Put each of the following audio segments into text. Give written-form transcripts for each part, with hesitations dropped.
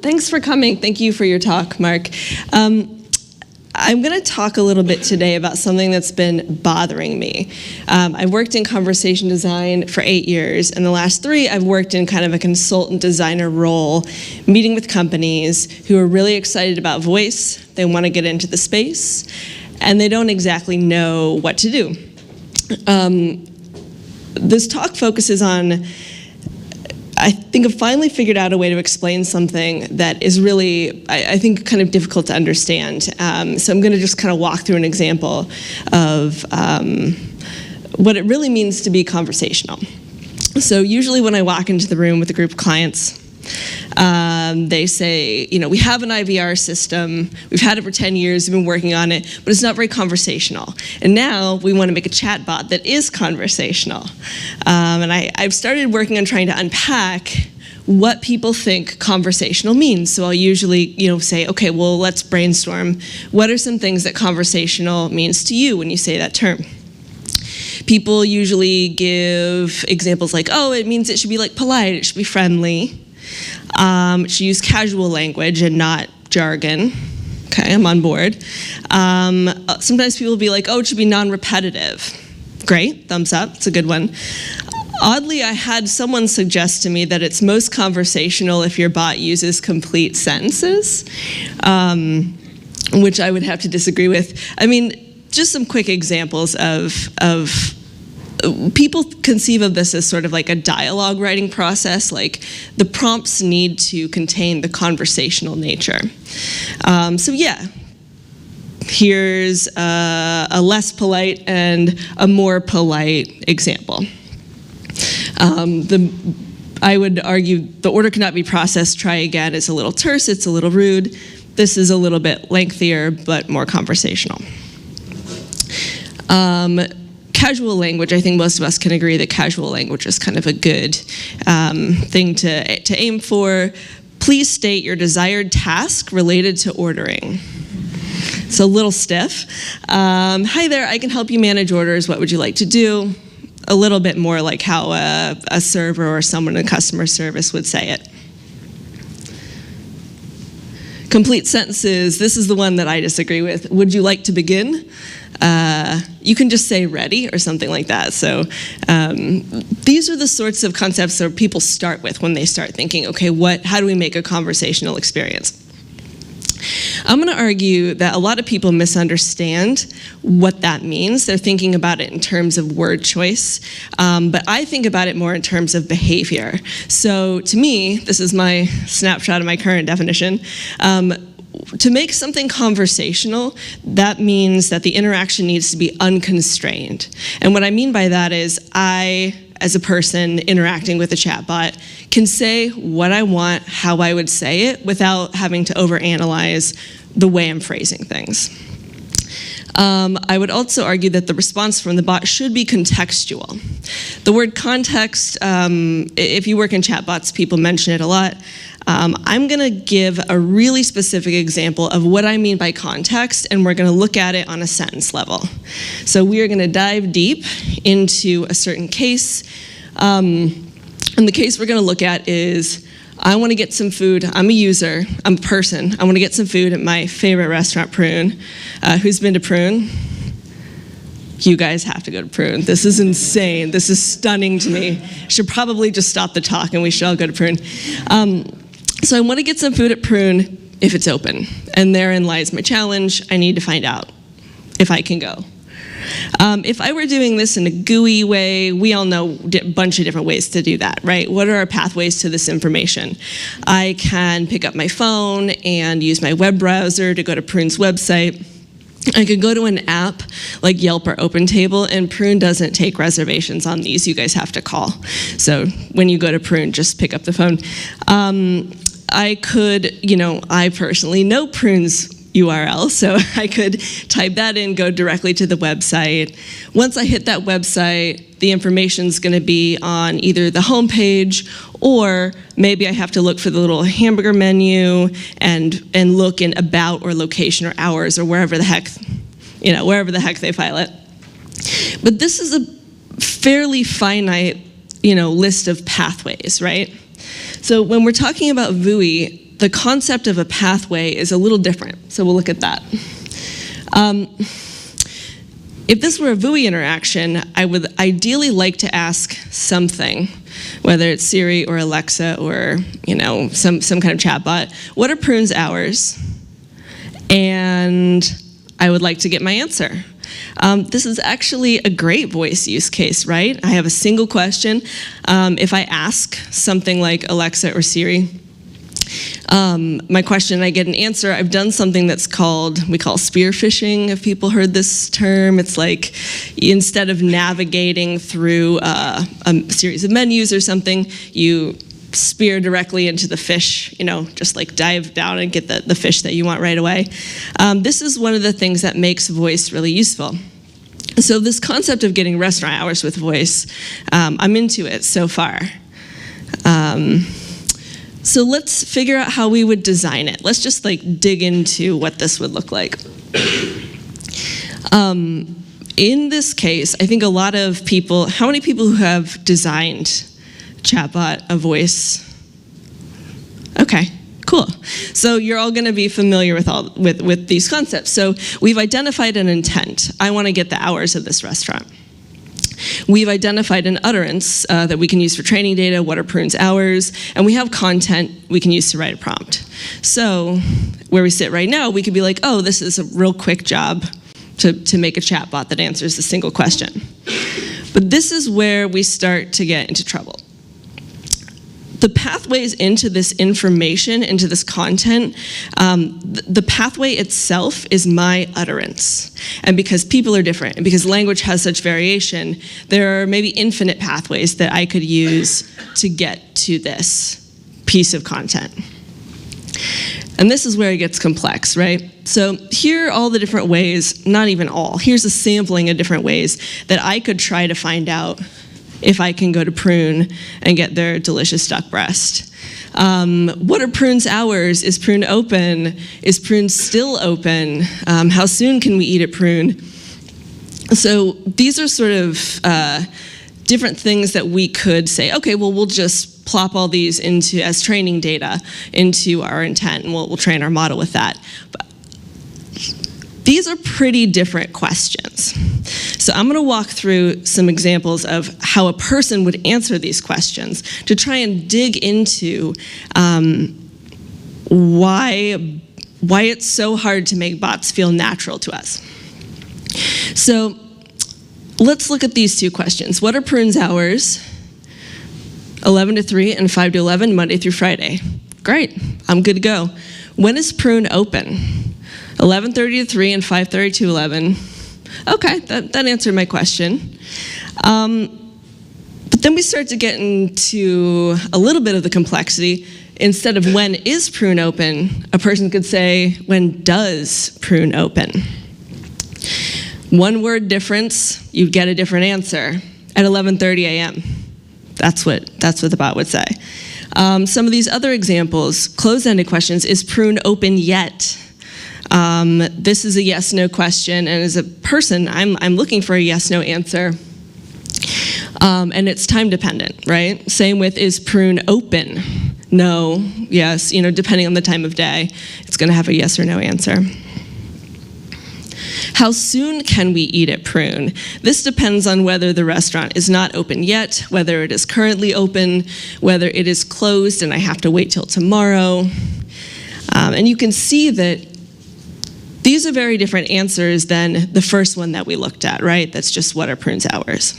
Thanks for coming. Thank you for your talk, Mark. I'm going to talk a little bit today about something that's been bothering me. I've worked in conversation design for 8 years, and the last 3 I've worked in kind of a consultant designer role, meeting with companies who are really excited about voice, they want to get into the space, and they don't exactly know what to do. This talk focuses on, I think I've finally figured out a way to explain something that is really, I think, kind of difficult to understand. So I'm going to just kind of walk through an example of what it really means to be conversational. So usually when I walk into the room with a group of clients, they say, we have an IVR system, we've had it for 10 years, we've been working on it, but it's not very conversational. And now we want to make a chatbot that is conversational. And I've started working on trying to unpack what people think conversational means. So I'll usually, say, okay, well, let's brainstorm. What are some things that conversational means to you when you say that term? People usually give examples like, oh, it means it should be like polite, it should be friendly. It should use casual language and not jargon. Okay, I'm on board. Sometimes people will be like, oh, it should be non-repetitive. Great, thumbs up, it's a good one. Oddly, I had someone suggest to me that it's most conversational if your bot uses complete sentences, which I would have to disagree with. I mean, just some quick examples of people conceive of this as sort of like a dialogue writing process, like the prompts need to contain the conversational nature. So yeah, here's a less polite and a more polite example. I would argue the order cannot be processed, try again is a little terse, it's a little rude. This is a little bit lengthier, but more conversational. Casual language, I think most of us can agree that casual language is kind of a good thing to aim for. Please state your desired task related to ordering. It's a little stiff. Hi there, I can help you manage orders. What would you like to do? A little bit more like how a server or someone in customer service would say it. Complete sentences, this is the one that I disagree with. Would you like to begin? You can just say ready or something like that. So these are the sorts of concepts that people start with when they start thinking, okay, how do we make a conversational experience? I'm going to argue that a lot of people misunderstand what that means. They're thinking about it in terms of word choice, but I think about it more in terms of behavior. So to me, this is my snapshot of my current definition. To make something conversational, that means that the interaction needs to be unconstrained. And what I mean by that is I, as a person interacting with a chatbot, can say what I want, how I would say it, without having to overanalyze the way I'm phrasing things. I would also argue that the response from the bot should be contextual. The word context, if you work in chatbots, people mention it a lot. I'm going to give a really specific example of what I mean by context, and we're going to look at it on a sentence level. So we are going to dive deep into a certain case. And the case we're going to look at is, I want to get some food. I'm a user. I'm a person. I want to get some food at my favorite restaurant, Prune. Who's been to Prune? You guys have to go to Prune. This is insane. This is stunning to me. Should probably just stop the talk and we should all go to Prune. So I want to get some food at Prune if it's open. And therein lies my challenge. I need to find out if I can go. If I were doing this in a GUI way, we all know a bunch of different ways to do that, right? What are our pathways to this information? I can pick up my phone and use my web browser to go to Prune's website. I could go to an app like Yelp or OpenTable, and Prune doesn't take reservations on these. You guys have to call. So when you go to Prune, just pick up the phone. I could, I personally know Prune's URL, so I could type that in, go directly to the website. Once I hit that website, the information's going to be on either the home page, or maybe I have to look for the little hamburger menu and look in about or location or hours or wherever the heck, wherever the heck they file it. But this is a fairly finite, list of pathways, right? So when we're talking about VUI, the concept of a pathway is a little different. So we'll look at that. If this were a VUI interaction, I would ideally like to ask something, whether it's Siri or Alexa or some kind of chatbot. What are Prune's hours? And I would like to get my answer. This is actually a great voice use case, right? I have a single question. If I ask something like Alexa or Siri, my question, I get an answer. I've done something we call spear phishing, if people heard this term. It's like instead of navigating through a series of menus or something, you spear directly into the fish, just like dive down and get the fish that you want right away. This is one of the things that makes voice really useful. So this concept of getting restaurant hours with voice, I'm into it so far. So let's figure out how we would design it. Let's just dig into what this would look like. In this case, I think a lot of people, how many people who have designed chatbot a voice? Okay, cool. So you're all going to be familiar with these concepts. So we've identified an intent. I want to get the hours of this restaurant. We've identified an utterance that we can use for training data, what are Prune's hours, and we have content we can use to write a prompt. So where we sit right now, we could be like, oh, this is a real quick job to make a chatbot that answers a single question. But this is where we start to get into trouble. The pathways into this information, into this content, the pathway itself is my utterance. And because people are different, and because language has such variation, there are maybe infinite pathways that I could use to get to this piece of content. And this is where it gets complex, right? So here are all the different ways, not even all, here's a sampling of different ways that I could try to find out if I can go to Prune and get their delicious duck breast. What are Prune's hours? Is Prune open? Is Prune still open? How soon can we eat at Prune? So these are sort of different things that we could say, okay, well, we'll just plop all these into as training data into our intent, and we'll train our model with that. But these are pretty different questions. So I'm going to walk through some examples of how a person would answer these questions to try and dig into why it's so hard to make bots feel natural to us. So let's look at these two questions. What are Prune's hours? 11 to 3 and 5 to 11, Monday through Friday. Great, I'm good to go. When is Prune open? 11:30 to 3 and 5:30 to 11. Okay, that answered my question. But then we start to get into a little bit of the complexity. Instead of when is Prune open, a person could say, when does Prune open? One word difference, you'd get a different answer at 11:30 a.m. That's what the bot would say. Some of these other examples, closed-ended questions, is Prune open yet? This is a yes/no question, and as a person, I'm looking for a yes/no answer. And it's time dependent, right? Same with, is Prune open? No, yes, depending on the time of day, it's gonna have a yes or no answer. How soon can we eat at Prune? This depends on whether the restaurant is not open yet, whether it is currently open, whether it is closed and I have to wait till tomorrow. And you can see that these are very different answers than the first one that we looked at, right? That's just what are Prune's hours.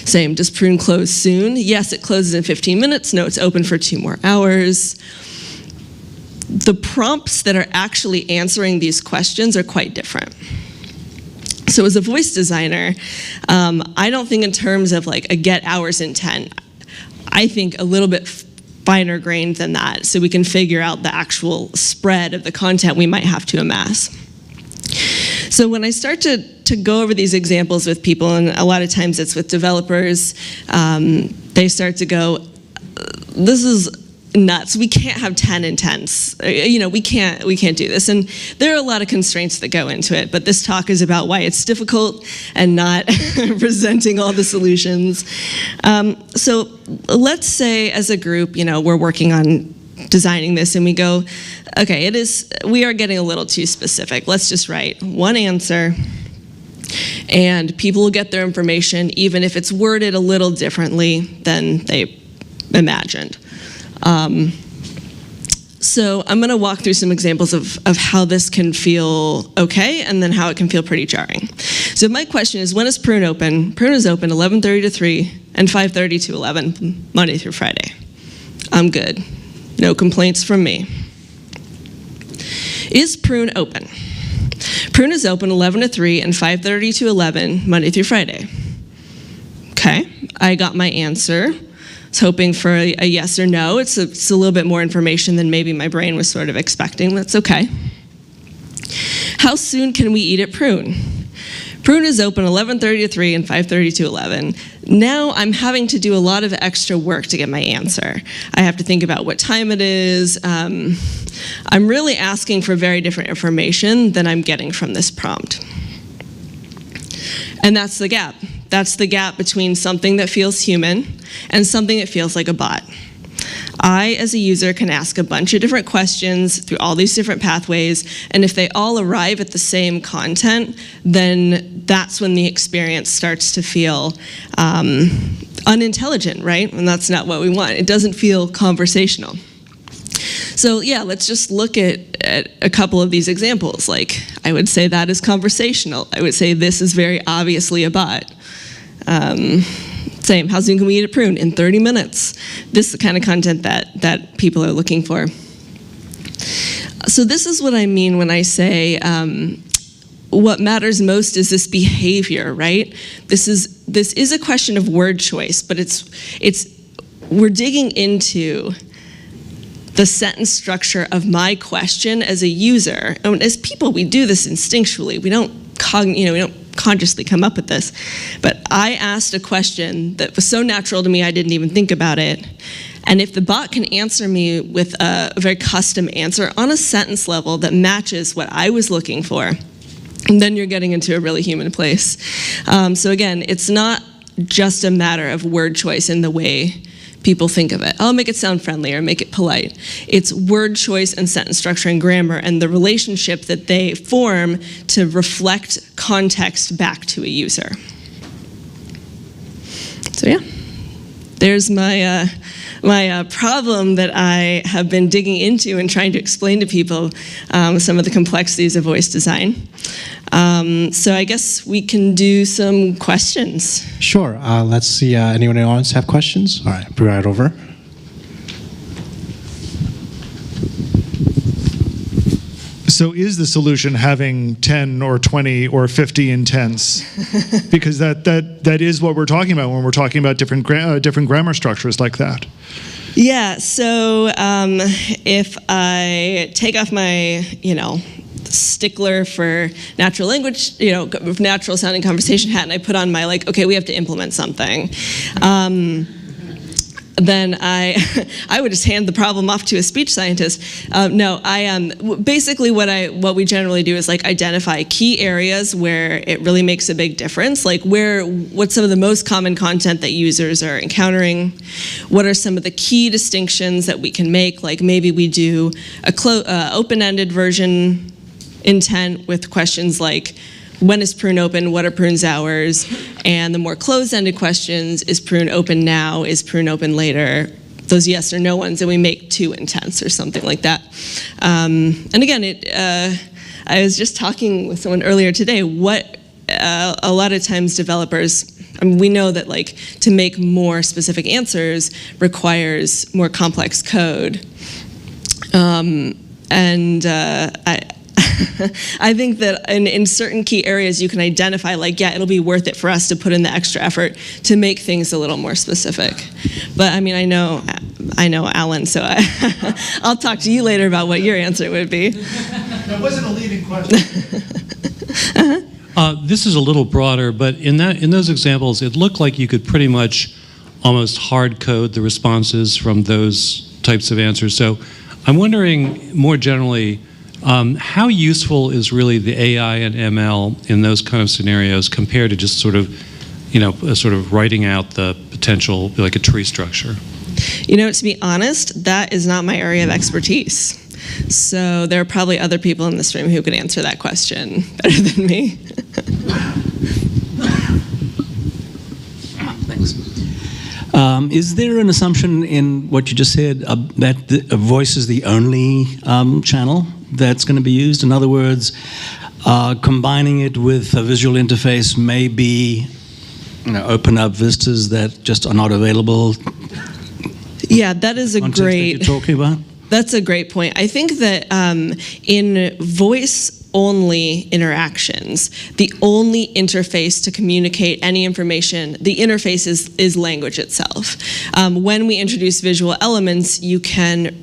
Same, does Prune close soon? Yes, it closes in 15 minutes. No, it's open for 2 more hours. The prompts that are actually answering these questions are quite different. So as a voice designer, I don't think in terms of like a get hours intent. I think a little bit finer grained than that, so we can figure out the actual spread of the content we might have to amass. So when I start to go over these examples with people, and a lot of times it's with developers, they start to go, this is nuts. We can't have 10 intents. We can't do this. And there are a lot of constraints that go into it, but this talk is about why it's difficult and not presenting all the solutions. So let's say as a group, we're working on designing this and we go, okay, we are getting a little too specific. Let's just write one answer and people will get their information even if it's worded a little differently than they imagined. So I'm going to walk through some examples of how this can feel okay and then how it can feel pretty jarring. So my question is, when is Prune open? Prune is open 11:30 to 3 and 5:30 to 11, Monday through Friday. I'm good. No complaints from me. Is Prune open? Prune is open 11 to 3 and 5:30 to 11, Monday through Friday. Okay, I got my answer. I was hoping for a yes or no. It's a little bit more information than maybe my brain was sort of expecting. That's okay. How soon can we eat at Prune? Prune is open 11:30 to 3 and 5:30 to 11. Now I'm having to do a lot of extra work to get my answer. I have to think about what time it is. I'm really asking for very different information than I'm getting from this prompt. And that's the gap. That's the gap between something that feels human and something that feels like a bot. I, as a user, can ask a bunch of different questions through all these different pathways, and if they all arrive at the same content, then that's when the experience starts to feel unintelligent, right? And that's not what we want. It doesn't feel conversational. So yeah, let's just look at a couple of these examples. Like, I would say that is conversational. I would say this is very obviously a bot. Same, how soon can we eat at Prune? In 30 minutes. This is the kind of content that people are looking for. So this is what I mean when I say what matters most is this behavior, right? This is a question of word choice, but we're digging into the sentence structure of my question as a user. And as people, we do this instinctually. We don't consciously come up with this. But I asked a question that was so natural to me I didn't even think about it. And if the bot can answer me with a very custom answer on a sentence level that matches what I was looking for, then you're getting into a really human place. So again, it's not just a matter of word choice in the way people think of it. I'll make it sound friendly or make it polite. It's word choice and sentence structure and grammar and the relationship that they form to reflect context back to a user. So yeah, there's my problem that I have been digging into and trying to explain to people some of the complexities of voice design. So I guess we can do some questions. Sure. Let's see. Anyone in the audience have questions? All right, bring right over. So is the solution having 10 or 20 or 50 intents? Because that is what we're talking about when we're talking about different grammar structures like that. Yeah, so if I take off my, stickler for natural language, natural sounding conversation hat, and I put on my okay, we have to implement something. Then I would just hand the problem off to a speech scientist. Basically what we generally do is identify key areas where it really makes a big difference, what's some of the most common content that users are encountering, what are some of the key distinctions that we can make, maybe we do a open-ended version intent with questions like, when is Prune open? What are Prune's hours? And the more closed-ended questions, is Prune open now? Is Prune open later? Those yes or no ones, and we make 2 intents or something like that. And again, I was just talking with someone earlier today, a lot of times developers, we know that to make more specific answers requires more complex code. I think that in certain key areas you can identify it'll be worth it for us to put in the extra effort to make things a little more specific. But I know Alan, so I'll talk to you later about what your answer would be. That wasn't a leading question. This is a little broader, but in those examples, it looked like you could pretty much almost hard code the responses from those types of answers. So I'm wondering more generally, how useful is really the AI and ML in those kind of scenarios compared to just sort of writing out the potential, like a tree structure? You know, to be honest, that is not my area of expertise. So there are probably other people in this room who could answer that question better than me. Thanks. Is there an assumption in what you just said that the voice is the only channel that's going to be used? In other words, combining it with a visual interface may be, open up vistas that just are not available. Yeah, that is a great. That you're talking about. That's a great point. I think that in voice-only interactions, the only interface to communicate any information, the interface is language itself. When we introduce visual elements, you can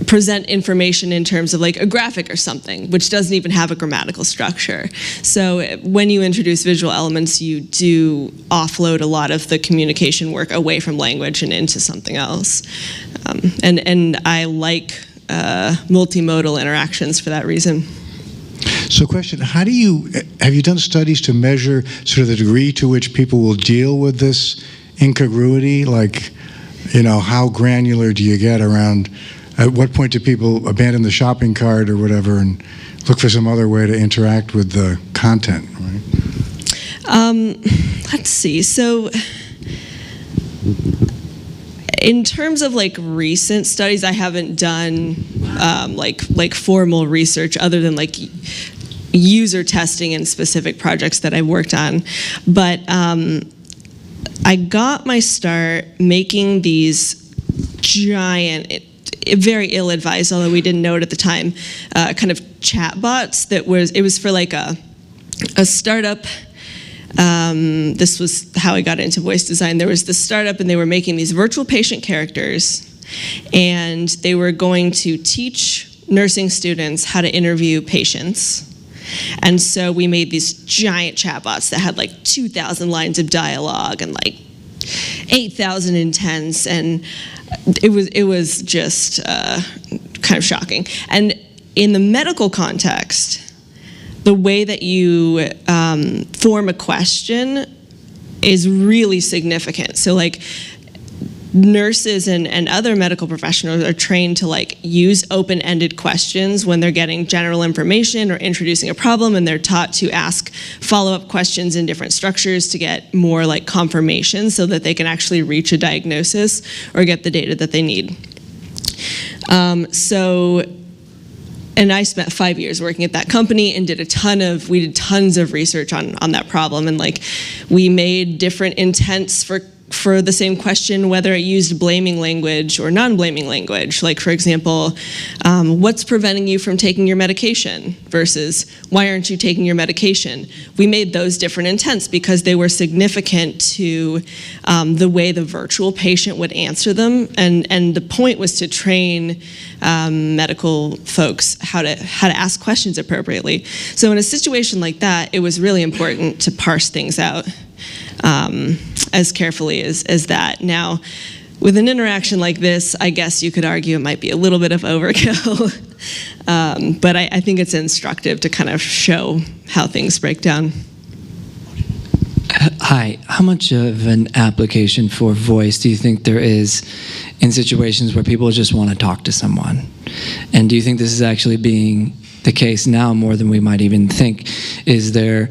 present information in terms of like a graphic or something, which doesn't even have a grammatical structure. So when you introduce visual elements, you do offload a lot of the communication work away from language and into something else. And I like multimodal interactions for that reason. So question, have you done studies to measure sort of the degree to which people will deal with this incongruity? Like, how granular do you get around, at what point do people abandon the shopping cart or whatever and look for some other way to interact with the content, right? Let's see. So in terms of like recent studies, I haven't done like formal research other than like user testing in specific projects that I've worked on. But I got my start making these giant, very ill-advised, although we didn't know it at the time, kind of chat bots it was for like a startup. This was how I got into voice design. There was this startup and they were making these virtual patient characters, and they were going to teach nursing students how to interview patients. And so we made these giant chatbots that had like 2,000 lines of dialogue and like 8,000 intents, and it was just kind of shocking. And in the medical context, the way that you form a question is really significant. So like nurses and other medical professionals are trained to like use open-ended questions when they're getting general information or introducing a problem, and they're taught to ask follow-up questions in different structures to get more like confirmation so that they can actually reach a diagnosis or get the data that they need. And I spent 5 years working at that company and we did tons of research on that problem, and like we made different intents for the same question, whether it used blaming language or non-blaming language. Like, for example, what's preventing you from taking your medication versus why aren't you taking your medication? We made those different intents because they were significant to the way the virtual patient would answer them. And the point was to train medical folks how to ask questions appropriately. So in a situation like that, it was really important to parse things out as carefully as that. Now, with an interaction like this, I guess you could argue it might be a little bit of overkill, but I think it's instructive to kind of show how things break down. Hi, how much of an application for voice do you think there is in situations where people just want to talk to someone? And do you think this is actually being the case now more than we might even think? Is there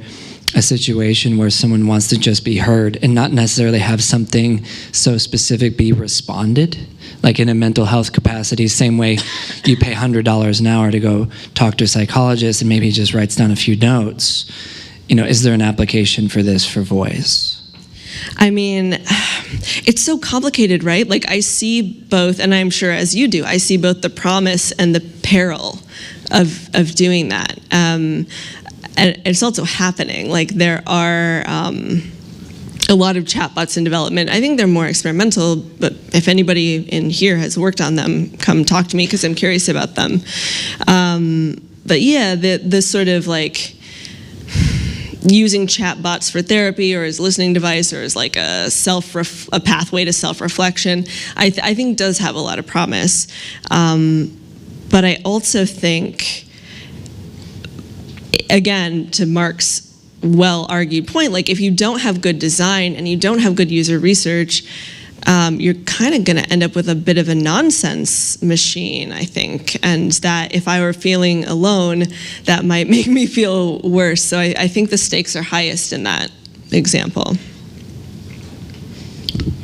a situation where someone wants to just be heard and not necessarily have something so specific be responded? Like in a mental health capacity, same way you pay $100 an hour to go talk to a psychologist and maybe he just writes down a few notes. Is there an application for this for voice? I mean, it's so complicated, right? Like I see both, and I'm sure as you do, I see both the promise and the peril of doing that. And it's also happening. Like there are a lot of chatbots in development. I think they're more experimental, but if anybody in here has worked on them, come talk to me because I'm curious about them. But yeah, the sort of like using chatbots for therapy or as listening device or as like a pathway to self-reflection, I think does have a lot of promise. But I also think, again, to Mark's well-argued point, like if you don't have good design and you don't have good user research, you're kind of going to end up with a bit of a nonsense machine, I think. And that if I were feeling alone, that might make me feel worse. So I think the stakes are highest in that example.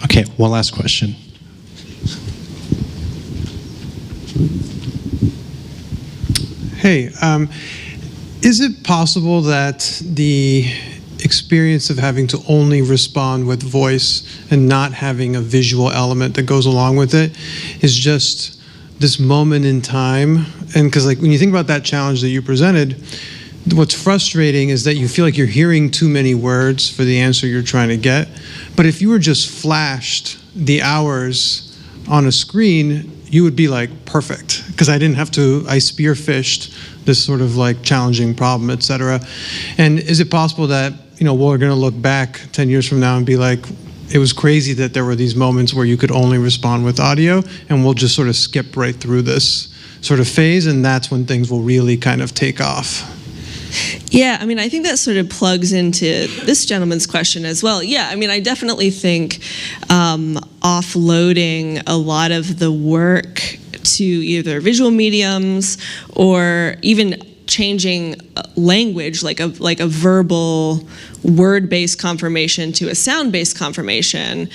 Okay, one last question. Hey, is it possible that the experience of having to only respond with voice and not having a visual element that goes along with it is just this moment in time? And because like when you think about that challenge that you presented, what's frustrating is that you feel like you're hearing too many words for the answer you're trying to get. But if you were just flashed the hours on a screen, you would be like, perfect, because I didn't have to, I spearfished this sort of like challenging problem, et cetera. And is it possible that, you know, we're going to look back 10 years from now and be like, it was crazy that there were these moments where you could only respond with audio, and we'll just sort of skip right through this sort of phase, and that's when things will really kind of take off? Yeah, I mean, I think that sort of plugs into this gentleman's question as well. Yeah, I mean, I definitely think offloading a lot of the work to either visual mediums or even changing language, like a verbal word-based confirmation to a sound-based confirmation,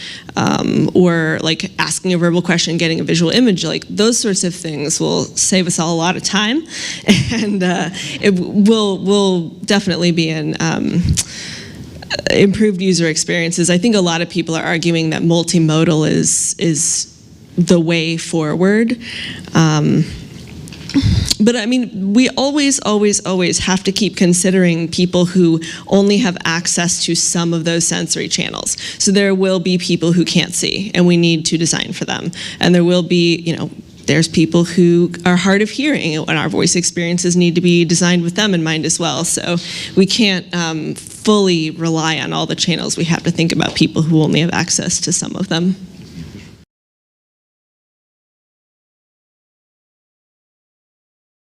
or like asking a verbal question, getting a visual image, like those sorts of things will save us all a lot of time, and it will definitely be an improved user experiences. I think a lot of people are arguing that multimodal is the way forward. But I mean, we always have to keep considering people who only have access to some of those sensory channels. So there will be people who can't see, and we need to design for them. And there will be, you know, there's people who are hard of hearing, and our voice experiences need to be designed with them in mind as well. So we can't fully rely on all the channels. We have to think about people who only have access to some of them.